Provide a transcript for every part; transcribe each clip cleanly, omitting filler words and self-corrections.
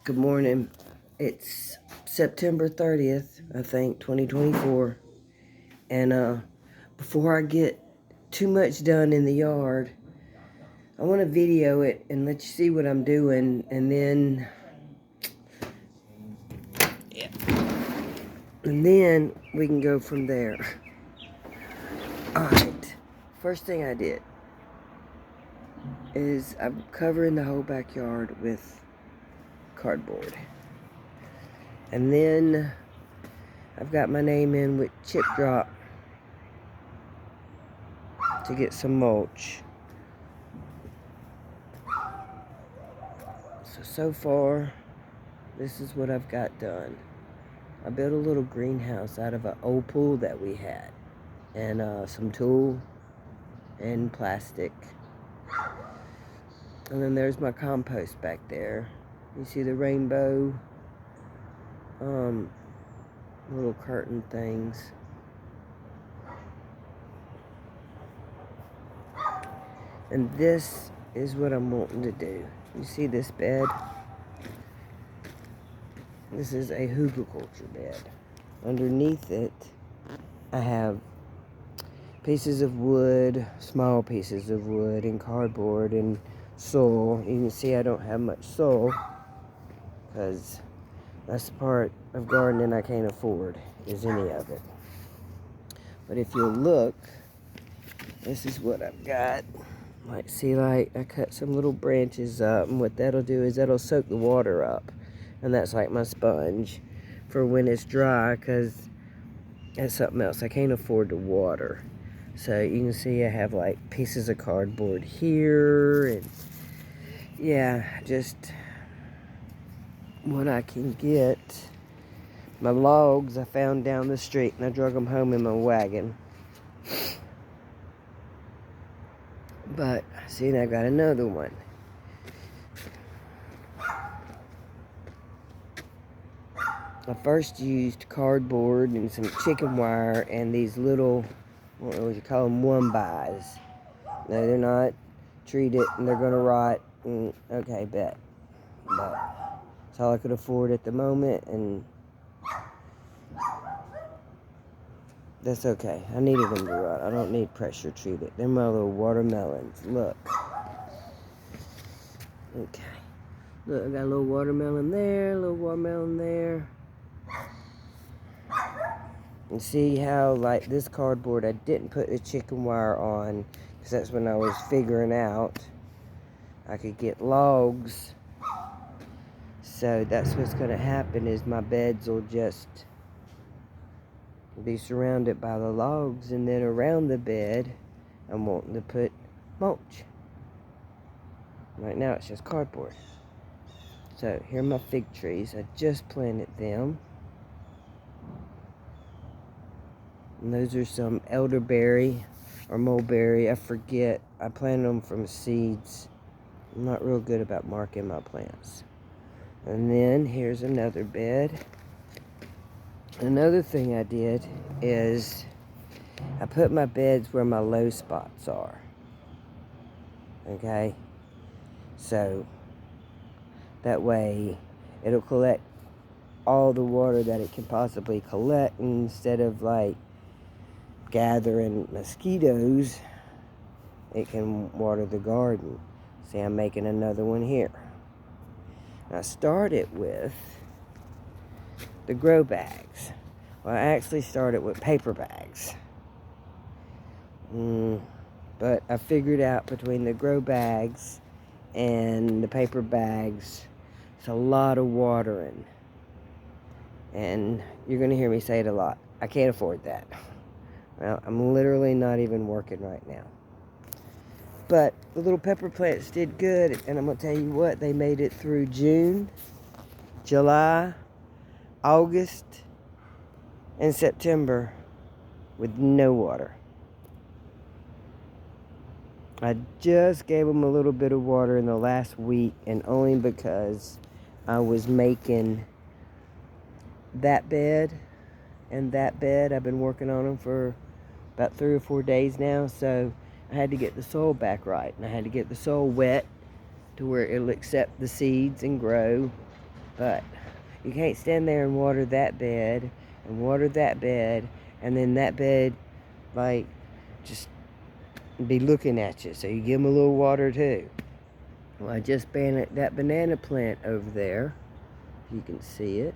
Good morning. It's September 30th, I think, 2024. And before I get too much done in the yard, I want to video it and let you see what I'm doing, and then we can go from there. Alright. First thing I did is I'm covering the whole backyard with cardboard. And then I've got my name in with chip drop to get some mulch. So far, this is what I've got done. I built a little greenhouse out of an old pool that we had, and some tool and plastic. And then there's my compost back there. You see the rainbow little curtain things. And this is what I'm wanting to do. You see this bed? This is a hugelkultur bed. Underneath it, I have pieces of wood, small pieces of wood, and cardboard, and soil. You can see I don't have much soil, because that's the part of gardening I can't afford, is any of it. But if you look, this is what I've got. Like, see, like, I cut some little branches up, and what that'll do is that'll soak the water up. And that's like my sponge for when it's dry, because that's something else. I can't afford to water. So you can see I have like pieces of cardboard here, and yeah, just what I can get. My logs I found down the street, and I drug them home in my wagon. But see, I got another one. I first used cardboard and some chicken wire and these little, what would you call them, one-bys. No, they're not treated, and they're gonna rot. Okay, bet. But that's all I could afford at the moment, and that's okay. I needed them to rot. I don't need pressure treated. They're my little watermelons. Look. Okay. Look, I got a little watermelon there, a little watermelon there. And see how, like, this cardboard, I didn't put the chicken wire on, because that's when I was figuring out I could get logs. So that's what's going to happen, is my beds will just be surrounded by the logs, and then around the bed, I'm wanting to put mulch. Right now, it's just cardboard. So, here are my fig trees. I just planted them. And those are some elderberry or mulberry. I forget. I planted them from seeds. I'm not real good about marking my plants. And then here's another bed. Another thing I did is I put my beds where my low spots are. Okay? So that way it'll collect all the water that it can possibly collect, instead of like gathering mosquitoes, it can water the garden. See, I'm making another one here. I started with the grow bags. Well, I actually started with paper bags. But I figured out between the grow bags and the paper bags, it's a lot of watering. And you're going to hear me say it a lot. I can't afford that. Well, I'm literally not even working right now. But the little pepper plants did good, and I'm going to tell you what, they made it through June, July, August, and September with no water. I just gave them a little bit of water in the last week, and only because I was making that bed and that bed. I've been working on them for about 3 or 4 days now, so I had to get the soil back right, and I had to get the soil wet to where it'll accept the seeds and grow. But you can't stand there and water that bed and water that bed, and then that bed, like, just be looking at you. So you give them a little water too. Well, I just planted that banana plant over there. You can see it.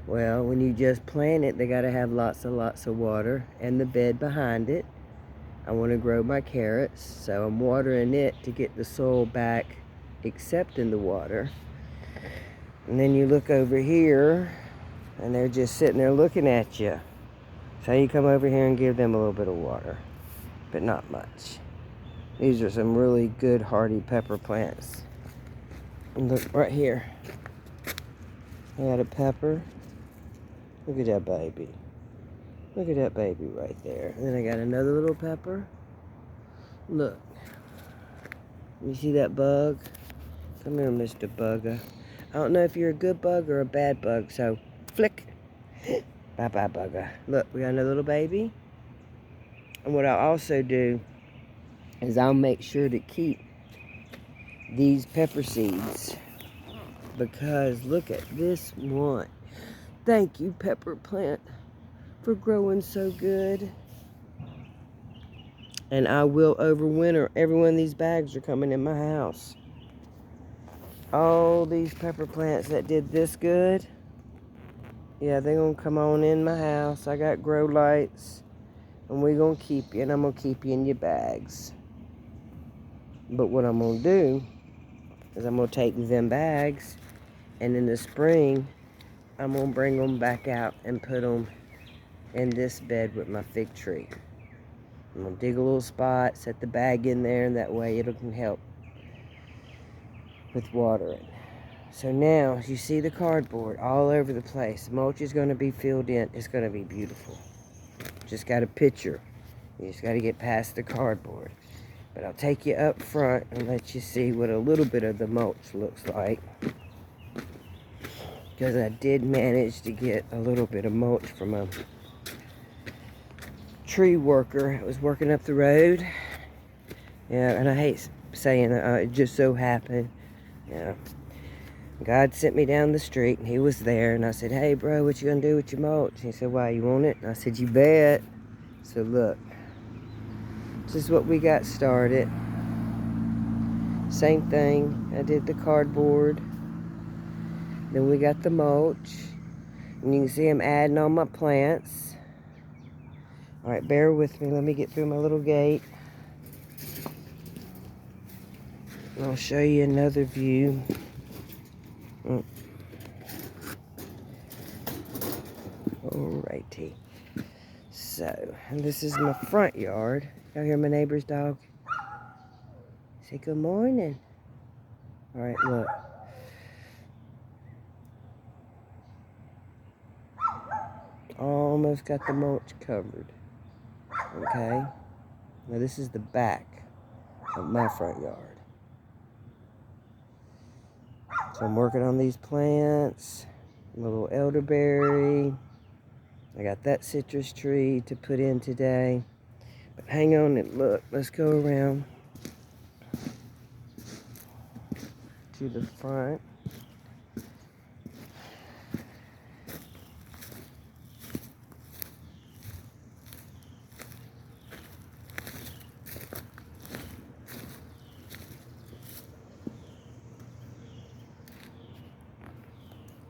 Well, when you just plant it, they got to have lots of water, and the bed behind it. I want to grow my carrots, so I'm watering it to get the soil back accepting the water. And then you look over here, and they're just sitting there looking at you. So you come over here and give them a little bit of water, but not much. These are some really good hardy pepper plants. And look right here. I got a pepper. Look at that baby. Look at that baby right there. And then I got another little pepper. Look. You see that bug? Come here, Mr. Bugger. I don't know if you're a good bug or a bad bug, so flick. Bye-bye, bugger. Look, we got another little baby. And what I'll also do is I'll make sure to keep these pepper seeds, because look at this one. Thank you, pepper plant, for growing so good. And I will overwinter. Every one of these bags are coming in my house. All these pepper plants that did this good, yeah, they're going to come on in my house. I got grow lights, and we're going to keep you, and I'm going to keep you in your bags. But what I'm going to do is I'm going to take them bags, and in the spring, I'm going to bring them back out and put them in this bed with my fig tree. I'm going to dig a little spot, set the bag in there, and that way it can help with watering. So now, as you see the cardboard all over the place, the mulch is going to be filled in. It's going to be beautiful. Just got a picture. You just got to get past the cardboard. But I'll take you up front and let you see what a little bit of the mulch looks like. Because I did manage to get a little bit of mulch from a tree worker that was working up the road. Yeah, and I hate saying it just so happened. Yeah, God sent me down the street, and he was there, and I said, hey, bro, what you gonna do with your mulch? And he said, why, you want it? And I said, you bet. So look, this is what we got started. Same thing, I did the cardboard. Then we got the mulch, and you can see I'm adding on my plants. All right, bear with me. Let me get through my little gate. And I'll show you another view. Alrighty. So, and this is my front yard. Y'all hear my neighbor's dog? Say good morning. Alright, look. Almost got the mulch covered. Okay? Now this is the back of my front yard. So I'm working on these plants. My little elderberry. I got that citrus tree to put in today. But hang on and look. Let's go around to the front.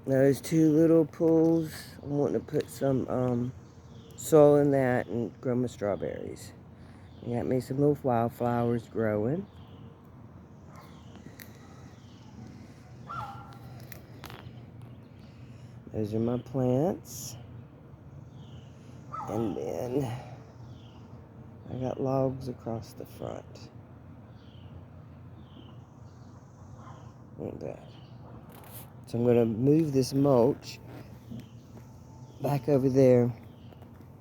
Now there's two little pools. I'm wanting to put some soil in that and grow my strawberries. I got me some little wildflowers growing. Those are my plants. And then I got logs across the front. Like that. So I'm going to move this mulch back over there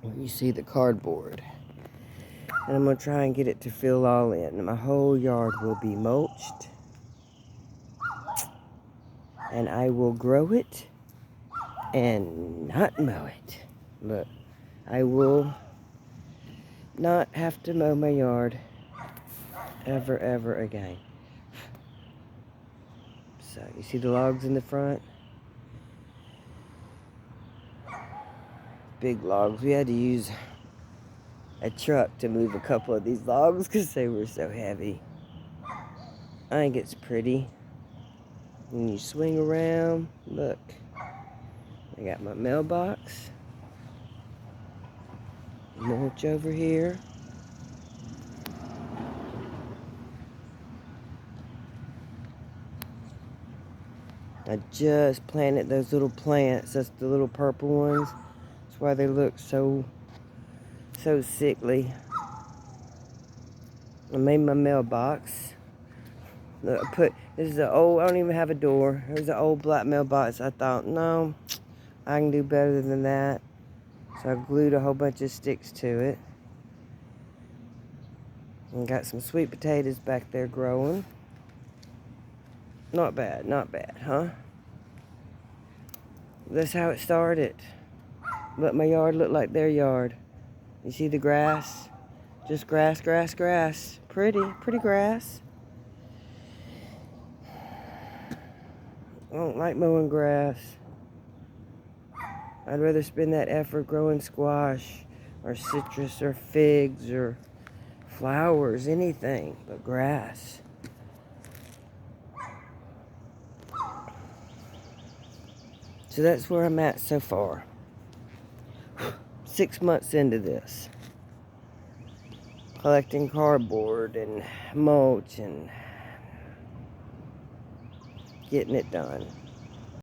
where you see the cardboard. And I'm going to try and get it to fill all in. And my whole yard will be mulched. And I will grow it and not mow it. Look, I will not have to mow my yard ever again. outside. You see the logs in the front? Big logs. We had to use a truck to move a couple of these logs because they were so heavy. I think it's pretty. When you swing around, look. I got my mailbox. Mulch over here. I just planted those little plants. That's the little purple ones. That's why they look so sickly. I made my mailbox. Look, this is an old, I don't even have a door. It was an old black mailbox. I thought, no, I can do better than that. So I glued a whole bunch of sticks to it. And got some sweet potatoes back there growing. Not bad, huh? That's how it started. But my yard looked like their yard. You see the grass? Just grass, grass, grass. Pretty grass. I don't like mowing grass. I'd rather spend that effort growing squash or citrus or figs or flowers, anything but grass. So that's where I'm at so far. 6 months into this. Collecting cardboard and mulch and getting it done.